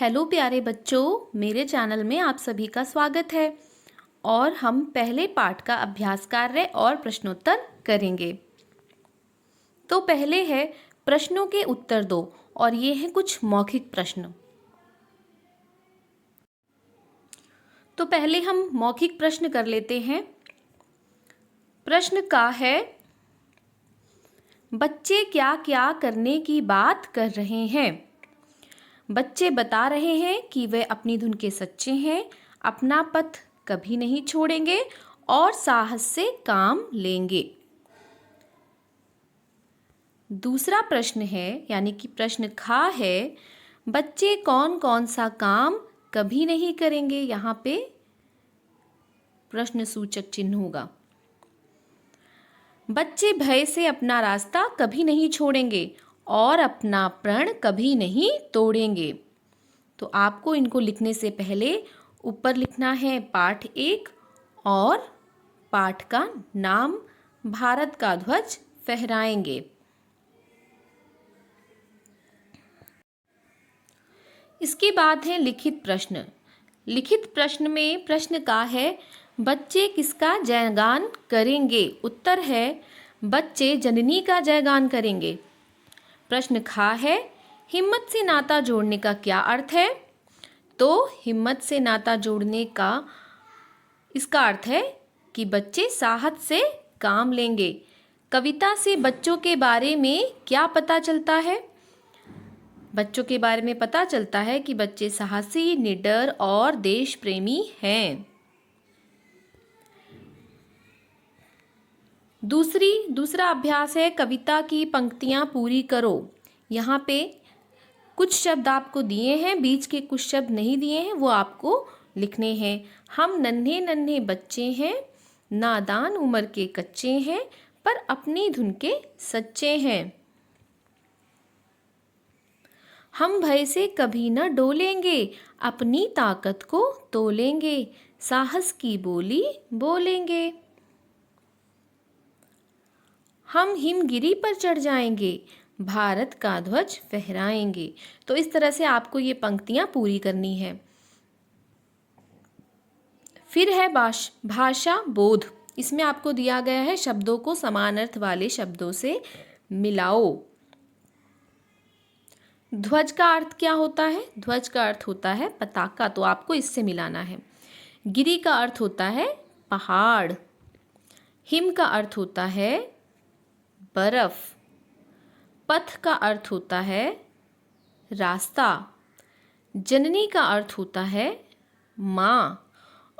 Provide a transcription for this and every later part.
Hello प्यारे बच्चों, मेरे चैनल में आप सभी का स्वागत है। और हम पहले पाठ का अभ्यास कार्य और प्रश्नोत्तर करेंगे। तो पहले है प्रश्नों के उत्तर दो, और ये हैं कुछ मौखिक प्रश्न। तो पहले हम मौखिक प्रश्न कर लेते हैं। प्रश्न का है, बच्चे क्या क्या करने की बात कर रहे हैं। बच्चे बता रहे हैं कि वे अपनी धुन के सच्चे हैं, अपना पथ कभी नहीं छोड़ेंगे और साहस से काम लेंगे। दूसरा प्रश्न है, यानी कि प्रश्न खा है, बच्चे कौन कौन सा काम कभी नहीं करेंगे। यहाँ पे प्रश्न सूचक चिन्ह होगा। बच्चे भय से अपना रास्ता कभी नहीं छोड़ेंगे और अपना प्रण कभी नहीं तोड़ेंगे। तो आपको इनको लिखने से पहले ऊपर लिखना है पाठ 1 और पाठ का नाम, भारत का ध्वज फहराएंगे। इसके बाद है लिखित प्रश्न। लिखित प्रश्न में प्रश्न का है, बच्चे किसका जयगान करेंगे। उत्तर है, बच्चे जननी का जयगान करेंगे। प्रश्न खा है, हिम्मत से नाता जोड़ने का क्या अर्थ है। तो हिम्मत से नाता जोड़ने का इसका अर्थ है कि बच्चे साहस से काम लेंगे। कविता से बच्चों के बारे में क्या पता चलता है। बच्चों के बारे में पता चलता है कि बच्चे साहसी, निडर और देश प्रेमी हैं। दूसरा अभ्यास है, कविता की पंक्तियां पूरी करो। यहाँ पे कुछ शब्द आपको दिए हैं, बीच के कुछ शब्द नहीं दिए हैं, वो आपको लिखने हैं। हम नन्हे नन्हे बच्चे हैं, नादान उम्र के कच्चे हैं, पर अपनी धुन के सच्चे हैं। हम भय से कभी न डोलेंगे, अपनी ताकत को तोलेंगे, साहस की बोली बोलेंगे। हम हिमगिरी पर चढ़ जाएंगे, भारत का ध्वज फहराएंगे। तो इस तरह से आपको ये पंक्तियां पूरी करनी है। फिर है भाषा बोध। इसमें आपको दिया गया है, शब्दों को समान अर्थ वाले शब्दों से मिलाओ। ध्वज का अर्थ क्या होता है। ध्वज का अर्थ होता है पताका, तो आपको इससे मिलाना है। गिरी का अर्थ होता है पहाड़। हिम का अर्थ होता है बर्फ। पथ का अर्थ होता है रास्ता। जननी का अर्थ होता है माँ,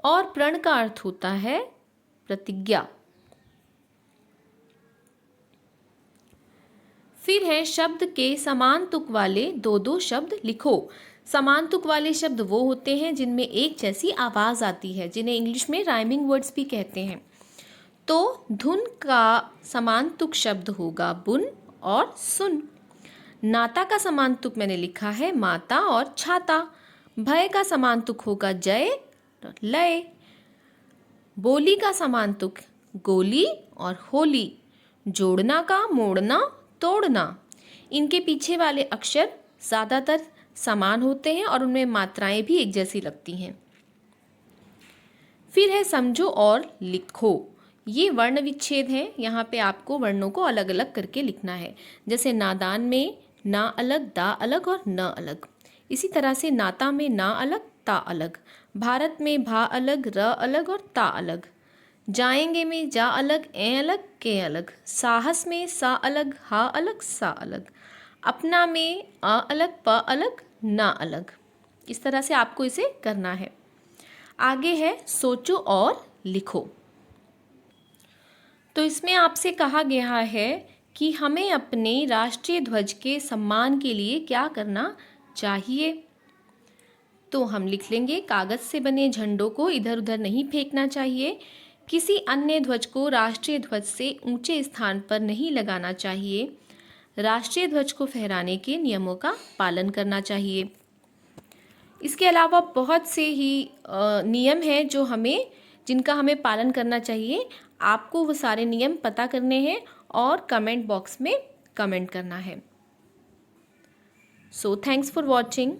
और प्रण का अर्थ होता है प्रतिज्ञा। फिर है, शब्द के समान तुक वाले दो दो शब्द लिखो। समान तुक वाले शब्द वो होते हैं जिनमें एक जैसी आवाज आती है, जिन्हें इंग्लिश में राइमिंग वर्ड्स भी कहते हैं। तो धुन का समान तुक शब्द होगा बुन और सुन। नाता का समान तुक मैंने लिखा है माता और छाता। भय का समान तुक होगा जय और लय। बोली का समान तुक गोली और होली। जोड़ना का मोड़ना तोड़ना। इनके पीछे वाले अक्षर ज़्यादातर समान होते हैं और उनमें मात्राएं भी एक जैसी लगती हैं। फिर है समझो और लिखो। ये वर्ण विच्छेद है। यहाँ पे आपको वर्णों को अलग अलग करके लिखना है। जैसे नादान में ना अलग, दा अलग और न अलग। इसी तरह से नाता में ना अलग, ता अलग। भारत में भा अलग, र अलग और ता अलग। जाएंगे में जा अलग, ए अलग, के अलग। साहस में सा अलग, हा अलग, सा अलग। अपना में आ अलग, प अलग, ना अलग। इस तरह से आपको इसे करना है। आगे है सोचो और लिखो। तो इसमें आपसे कहा गया है कि हमें अपने राष्ट्रीय ध्वज के सम्मान के लिए क्या करना चाहिए। तो हम लिख लेंगे, कागज से बने झंडों को इधर उधर नहीं फेंकना चाहिए। किसी अन्य ध्वज को राष्ट्रीय ध्वज से ऊंचे स्थान पर नहीं लगाना चाहिए। राष्ट्रीय ध्वज को फहराने के नियमों का पालन करना चाहिए। इसके अलावा बहुत से ही नियम हैं जिनका हमें पालन करना चाहिए। आपको वो सारे नियम पता करने हैं और कमेंट बॉक्स में कमेंट करना है। So thanks for watching.